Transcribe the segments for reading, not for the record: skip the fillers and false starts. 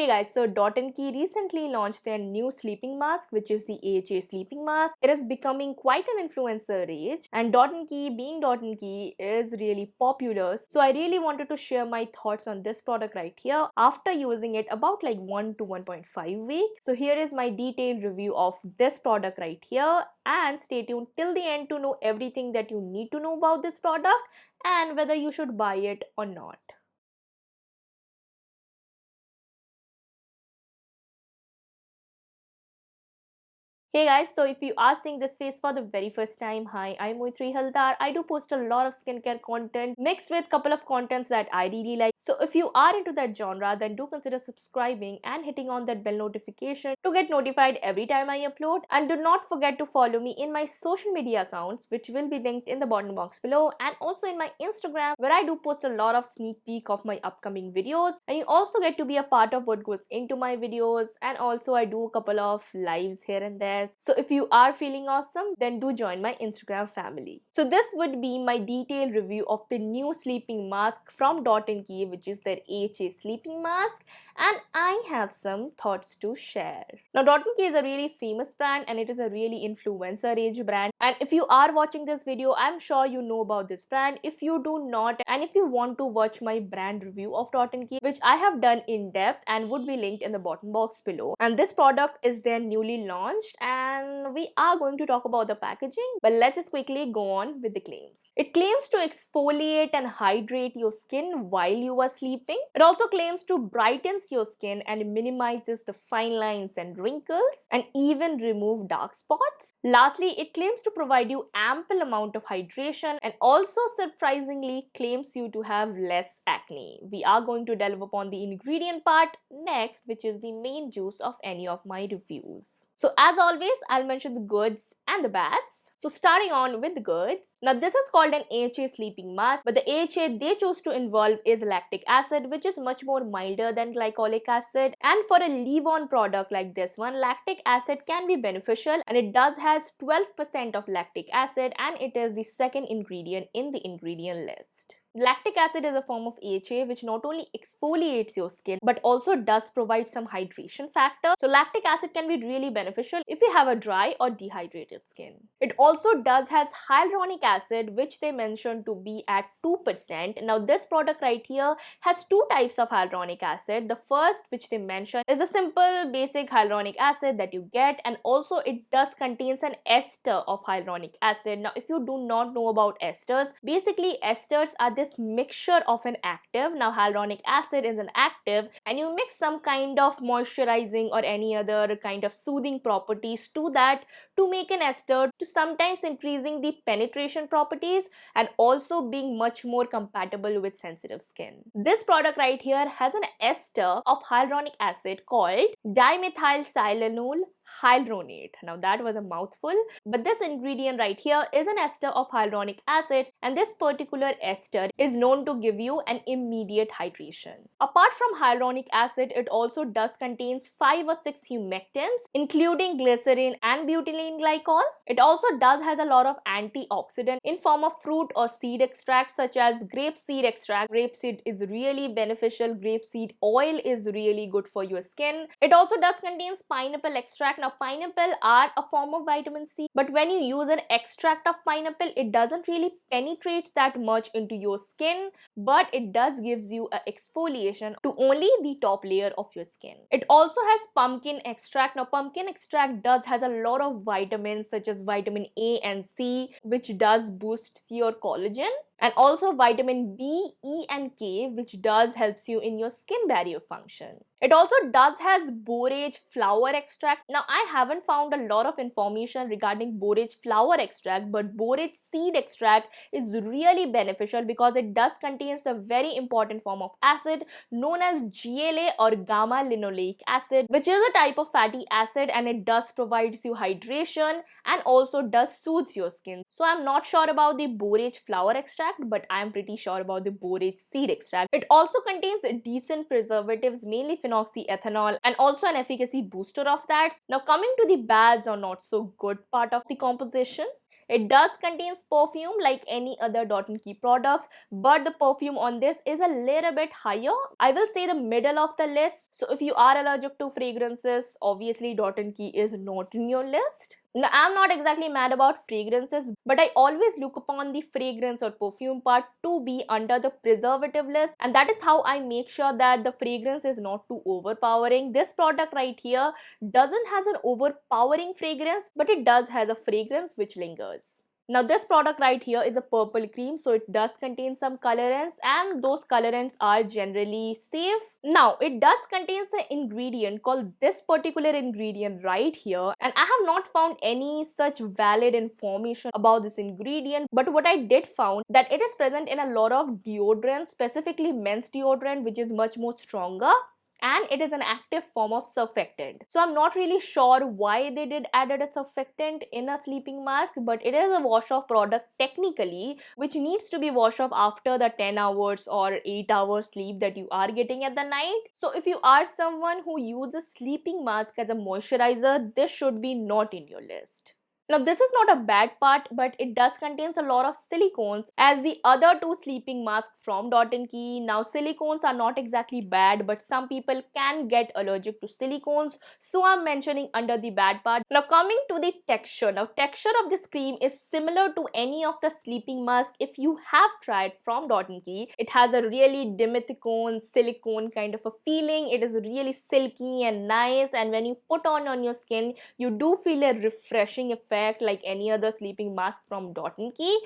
Hey guys, so Dot & Key recently launched their new sleeping mask, which is the AHA sleeping mask. It is becoming quite an influencer age, and Dot & Key, being Dot & Key, is really popular. So I really wanted to share my thoughts on this product right here after using it about like 1 to 1.5 weeks. So here is my detailed review of this product right here, and stay tuned till the end to know everything that you need to know about this product and whether you should buy it or not. Hey guys, so if you are seeing this face for the very first time, hi, I'm Moitri Haldar. I do post a lot of skincare content mixed with couple of contents that I really like. So if you are into that genre, then do consider subscribing and hitting on that bell notification to get notified every time I upload. And do not forget to follow me in my social media accounts, which will be linked in the bottom box below, and also in my Instagram, where I do post a lot of sneak peek of my upcoming videos. And you also get to be a part of what goes into my videos, and also I do a couple of lives here and there. So if you are feeling awesome, then do join my Instagram family. So this would be my detailed review of the new sleeping mask from Dot & Key, which is their AHA sleeping mask, and I have some thoughts to share. Now Dot & Key is a really famous brand, and it is a really influencer age brand, and if you are watching this video, I'm sure you know about this brand. If you do not, and if you want to watch my brand review of Dot & Key, which I have done in depth and would be linked in the bottom box below, and this product is their newly launched, and we are going to talk about the packaging, but let's just quickly go on with the claims. It claims to exfoliate and hydrate your skin while you are sleeping. It also claims to brightens your skin and minimizes the fine lines and wrinkles, and even remove dark spots. Lastly, it claims to provide you ample amount of hydration, and also surprisingly claims you to have less acne. We are going to delve upon the ingredient part next, which is the main juice of any of my reviews. So as always, I'll mention the goods and the bads. So starting on with the goods. Now this is called an AHA sleeping mask, but the AHA they choose to involve is lactic acid, which is much more milder than glycolic acid. And for a leave-on product like this one, lactic acid can be beneficial, and it does has 12% of lactic acid, and it is the second ingredient in the ingredient list. Lactic acid is a form of AHA which not only exfoliates your skin but also does provide some hydration factor. So lactic acid can be really beneficial if you have a dry or dehydrated skin. It also does has hyaluronic acid, which they mention to be at 2%. Now this product right here has two types of hyaluronic acid. The first, which they mention, is a simple basic hyaluronic acid that you get, and also it does contains an ester of hyaluronic acid. Now if you do not know about esters, basically esters are this mixture of an active. Now hyaluronic acid is an active, and you mix some kind of moisturizing or any other kind of soothing properties to that to make an ester, to sometimes increasing the penetration properties and also being much more compatible with sensitive skin. This product right here has an ester of hyaluronic acid called dimethylsilanol hyaluronate. Now that was a mouthful, but this ingredient right here is an ester of hyaluronic acid, and this particular ester is known to give you an immediate hydration. Apart from hyaluronic acid, it also does contains 5 or 6 humectants, including glycerin and butylene glycol. It also does has a lot of antioxidant in form of fruit or seed extracts such as grapeseed extract. Grapeseed is really beneficial. Grapeseed oil is really good for your skin. It also does contains pineapple extract. Now pineapple are a form of vitamin C, but when you use an extract of pineapple, it doesn't really penetrate that much into your skin, but it does gives you a exfoliation to only the top layer of your skin. It also has pumpkin extract. Now pumpkin extract does has a lot of vitamins such as vitamin A and C, which does boost your collagen, and also vitamin B, E and K, which does helps you in your skin barrier function. It also does has borage flower extract. Now I haven't found a lot of information regarding borage flower extract, but borage seed extract is really beneficial because it does contains a very important form of acid known as GLA or gamma linoleic acid, which is a type of fatty acid, and it does provides you hydration and also does soothes your skin. So I'm not sure about the borage flower extract, but I'm pretty sure about the borage seed extract. It also contains decent preservatives, mainly phenoxyethanol, and also an efficacy booster of that. Now coming to the bads or not so good part of the composition, It does contains perfume like any other Dot & Key products, but the perfume on this is a little bit higher. I will say the middle of the list. So if you are allergic to fragrances, obviously Dot & Key is not in your list. Now, I'm not exactly mad about fragrances, but I always look upon the fragrance or perfume part to be under the preservative list, and that is how I make sure that the fragrance is not too overpowering. This product right here doesn't has an overpowering fragrance, but it does has a fragrance which lingers. Now this product right here is a purple cream, so it does contain some colorants, and those colorants are generally safe. Now it does contains the ingredient called this particular ingredient right here, and I have not found any such valid information about this ingredient, but what I did found that it is present in a lot of deodorants, specifically men's deodorant, which is much more stronger, and it is an active form of surfactant. So I'm not really sure why they did added a surfactant in a sleeping mask, but it is a wash off product technically, which needs to be washed off after the 10 hours or 8 hours sleep that you are getting at the night. So if you are someone who uses sleeping mask as a moisturizer, this should be not in your list. Now this is not a bad part, but it does contains a lot of silicones as the other two sleeping masks from Dot & Key. Now silicones are not exactly bad, but some people can get allergic to silicones, so I'm mentioning under the bad part. Now coming to the texture. Now texture of this cream is similar to any of the sleeping mask if you have tried from Dot & Key. It has a really dimethicone, silicone kind of a feeling. It is really silky and nice, and when you put on your skin, you do feel a refreshing effect like any other sleeping mask from Dot & Key.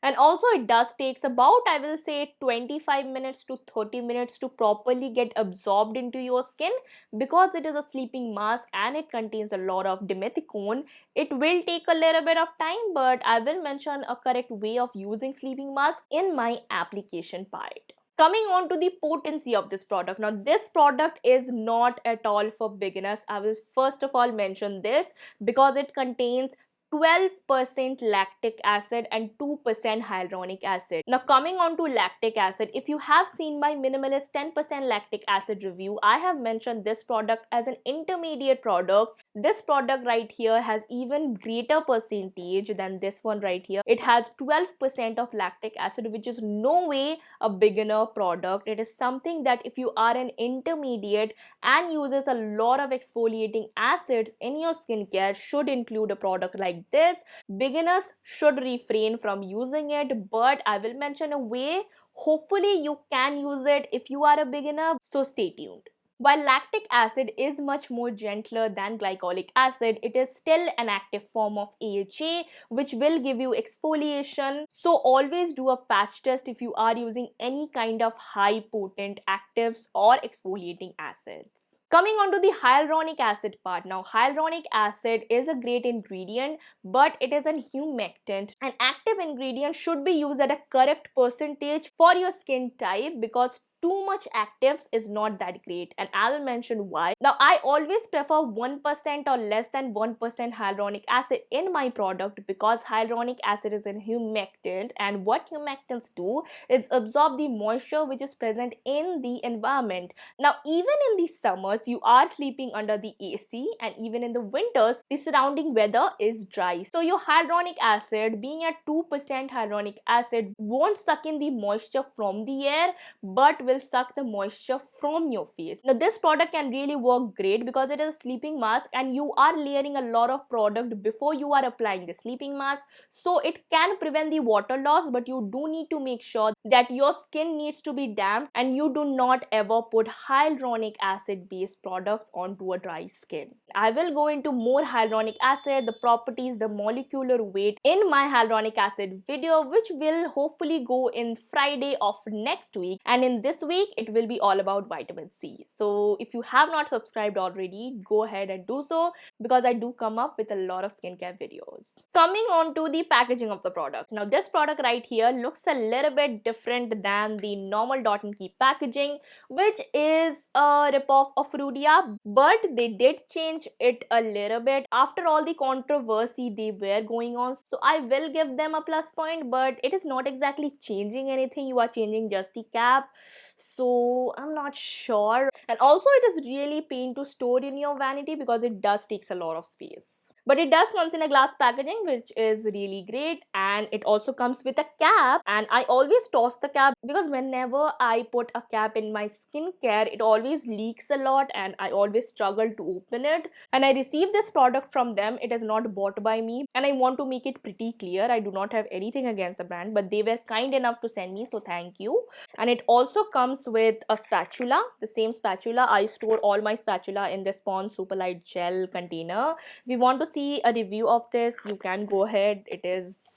And also it does takes about, I will say, 25 minutes to 30 minutes to properly get absorbed into your skin. Because it is a sleeping mask and it contains a lot of dimethicone, it will take a little bit of time, but I will mention a correct way of using sleeping mask in my application part. Coming on to the potency of this product. Now this product is not at all for beginners. I will first of all mention this because it contains 12% lactic acid and 2% hyaluronic acid. Now coming on to lactic acid, if you have seen my minimalist 10% lactic acid review, I have mentioned this product as an intermediate product. This product right here has even greater percentage than this one right here. It has 12% of lactic acid, which is no way a beginner product. It is something that if you are an intermediate and uses a lot of exfoliating acids in your skincare, should include a product like this. Beginners should refrain from using it, but I will mention a way. Hopefully you can use it if you are a beginner, so stay tuned. While lactic acid is much more gentler than glycolic acid, it is still an active form of AHA, which will give you exfoliation. So always do a patch test if you are using any kind of high potent actives or exfoliating acids. Coming on to the hyaluronic acid part. Now hyaluronic acid is a great ingredient, but it is an humectant. An active ingredient should be used at a correct percentage for your skin type, because too much actives is not that great, and I will mention why. Now I always prefer 1% or less than 1% hyaluronic acid in my product, because hyaluronic acid is a humectant, and what humectants do is absorb the moisture which is present in the environment. Now even in the summers you are sleeping under the AC, and even in the winters the surrounding weather is dry, so your hyaluronic acid, being at 2% hyaluronic acid, won't suck in the moisture from the air, but will suck the moisture from your face. Now this product can really work great because it is a sleeping mask and you are layering a lot of product before you are applying the sleeping mask, so it can prevent the water loss, but you do need to make sure that your skin needs to be damp, and you do not ever put hyaluronic acid based products onto a dry skin. I will go into more hyaluronic acid, the properties, the molecular weight in my hyaluronic acid video, which will hopefully go in Friday of next week, and in this week it will be all about vitamin C. So if you have not subscribed already, go ahead and do so, because I do come up with a lot of skincare videos. Coming on to the packaging of the product. Now this product right here looks a little bit different than the normal Dot & Key packaging, which is a ripoff of Rudia, but they did change it a little bit after all the controversy they were going on, so I will give them a plus point, but it is not exactly changing anything. You are changing just the cap, so I'm not sure. And also it is really pain to store in your vanity because it does takes a lot of space. But it does comes in a glass packaging, which is really great, and it also comes with a cap, and I always toss the cap because whenever I put a cap in my skincare, it always leaks a lot and I always struggle to open it. And I received this product from them. It is not bought by me, and I want to make it pretty clear, I do not have anything against the brand, but they were kind enough to send me, so thank you. And it also comes with a spatula, the same spatula. I store all my spatula in this Pond's Superlight Gel container. If you want to see a review of this, you can go ahead. It is,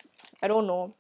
I don't know,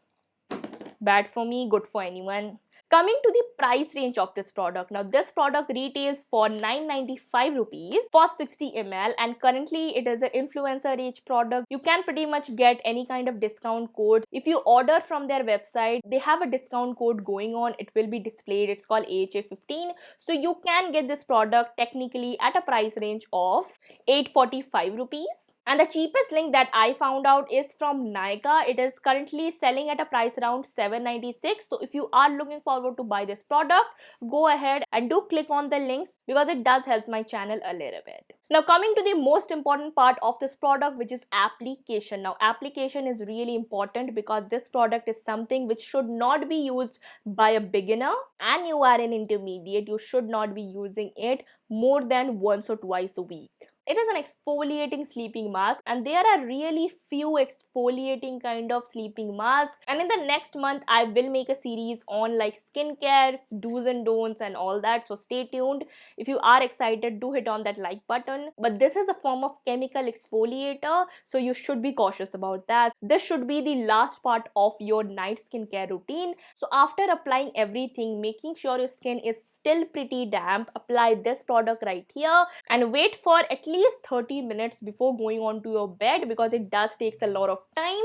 bad for me, good for anyone. Coming to the price range of this product. Now this product retails for 995 rupees for 60 ml, and currently it is an influencer age product. You can pretty much get any kind of discount code. If you order from their website, they have a discount code going on. It will be displayed. It's called AHA15. So you can get this product technically at a price range of 845 rupees. And the cheapest link that I found out is from Nykaa. It is currently selling at a price around 796. So if you are looking forward to buy this product, go ahead and do click on the links because it does help my channel a little bit. Now coming to the most important part of this product, which is application. Now application is really important because this product is something which should not be used by a beginner, and you are an intermediate. You should not be using it more than once or twice a week. It is an exfoliating sleeping mask, and there are really few exfoliating kind of sleeping masks, and in the next month I will make a series on like skincare, do's and don'ts and all that, so stay tuned. If you are excited, do hit on that like button. But this is a form of chemical exfoliator, so you should be cautious about that. This should be the last part of your night skincare routine. So after applying everything, making sure your skin is still pretty damp, apply this product right here and wait for at least 30 minutes before going on to your bed, because it does takes a lot of time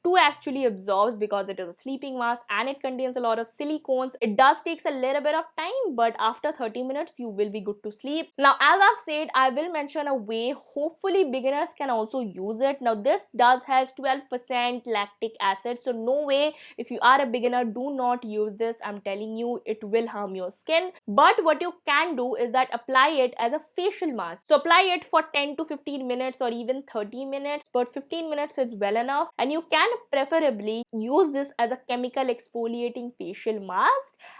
to actually absorb because it is a sleeping mask and it contains a lot of silicones. It does takes a little bit of time, but after 30 minutes you will be good to sleep. Now as I've said, I will mention a way hopefully beginners can also use it. Now this does has 12% lactic acid, so no way, if you are a beginner, do not use this. I'm telling you, it will harm your skin. But what you can do is that apply it as a facial mask. So apply it for 10 to 15 minutes or even 30 minutes, but 15 minutes is well enough, and you can preferably use this as a chemical exfoliating facial mask.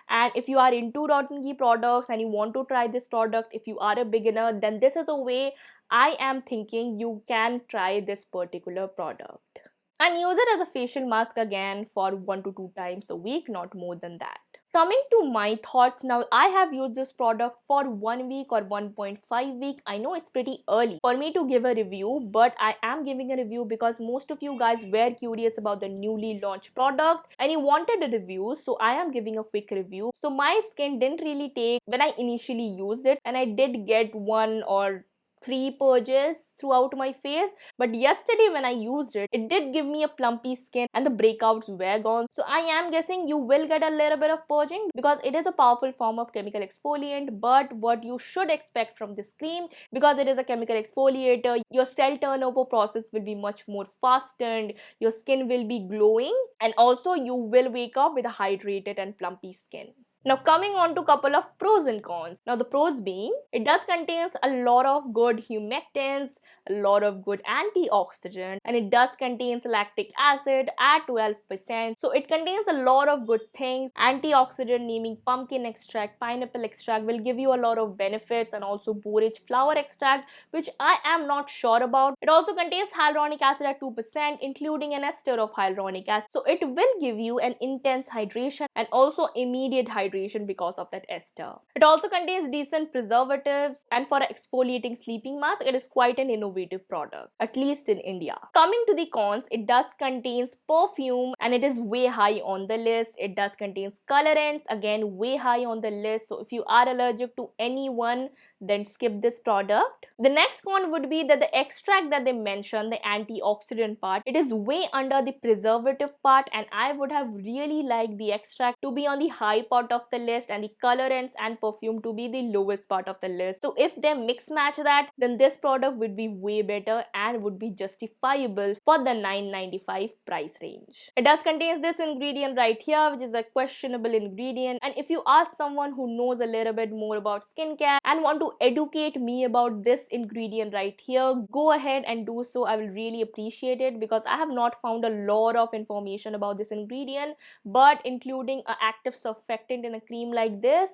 And if you are into Rotten products and you want to try this product, if you are a beginner, then this is a way I am thinking you can try this particular product and use it as a facial mask again for 1 to 2 times a week, not more than that. Coming to my thoughts now, I have used this product for 1 week or 1.5 week. I know it's pretty early for me to give a review, but I am giving a review because most of you guys were curious about the newly launched product and you wanted a review, so I am giving a quick review. So my skin didn't really take when I initially used it, and I did get 1 or 3 purges throughout my face, but yesterday when I used it, it did give me a plumpy skin and the breakouts were gone. So I am guessing you will get a little bit of purging because it is a powerful form of chemical exfoliant. But what you should expect from this cream, because it is a chemical exfoliator, your cell turnover process will be much more fastened, your skin will be glowing, and also you will wake up with a hydrated and plumpy skin. Now coming on to a couple of pros and cons. Now the pros being, it does contains a lot of good humectants, a lot of good antioxidant, and it does contains lactic acid at 12%. So it contains a lot of good things. Antioxidant naming pumpkin extract, pineapple extract will give you a lot of benefits, and also borage flower extract, which I am not sure about. It also contains hyaluronic acid at 2%, including an ester of hyaluronic acid. So it will give you an intense hydration and also immediate hydration because of that ester. It also contains decent preservatives, and for an exfoliating sleeping mask, it is quite an innovative product, at least in India. Coming to the cons, it does contains perfume and it is way high on the list. It does contains colorants, again way high on the list. So if you are allergic to anyone, then skip this product. The next con would be that the extract that they mentioned, the antioxidant part, it is way under the preservative part, and I would have really liked the extract to be on the high part of the list and the colorants and perfume to be the lowest part of the list. So if they mix match that, then this product would be way better and would be justifiable for the 995 price range. It does contains this ingredient right here, which is a questionable ingredient, and if you ask someone who knows a little bit more about skincare and want to educate me about this ingredient right here, go ahead and do so. I will really appreciate it because I have not found a lot of information about this ingredient, but including an active surfactant in a cream like this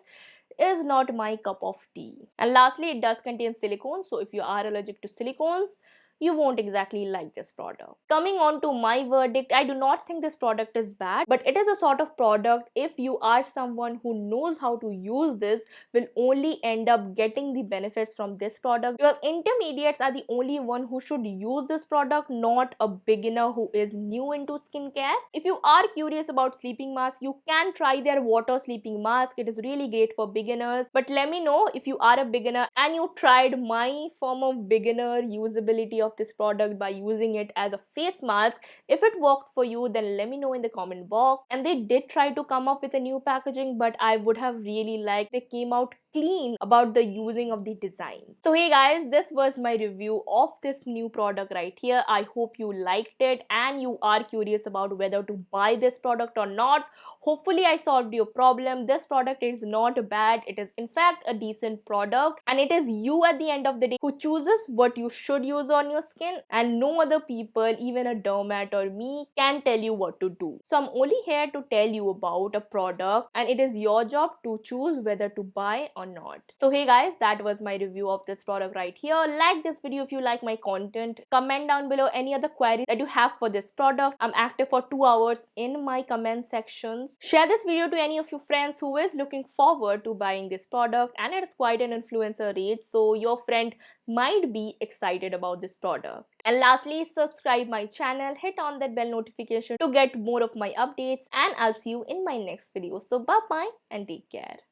is not my cup of tea. And lastly, it does contain silicone, so if you are allergic to silicones, you won't exactly like this product. Coming on to my verdict, I do not think this product is bad, but it is a sort of product, if you are someone who knows how to use this, will only end up getting the benefits from this product, because intermediates are the only one who should use this product, not a beginner who is new into skincare. If you are curious about sleeping mask, you can try their water sleeping mask. It is really great for beginners, but let me know if you are a beginner and you tried my form of beginner usability of this product by using it as a face mask. If it worked for you, then let me know in the comment box. And they did try to come up with a new packaging, but I would have really liked they came out clean about the using of the design. So hey guys, this was my review of this new product right here. I hope you liked it and you are curious about whether to buy this product or not. Hopefully I solved your problem. This product is not bad. It is in fact a decent product, and it is you at the end of the day who chooses what you should use on your skin, and no other people, even a dermat or me, can tell you what to do. So I'm only here to tell you about a product, and it is your job to choose whether to buy or not. So hey guys, that was my review of this product right here. Like this video if you like my content. Comment down below any other queries that you have for this product. I'm active for 2 hours in my comment sections. Share this video to any of your friends who is looking forward to buying this product, and it is quite an influencer range, so your friend might be excited about this product. And lastly, subscribe my channel, hit on that bell notification to get more of my updates, and I'll see you in my next video. So bye bye and take care.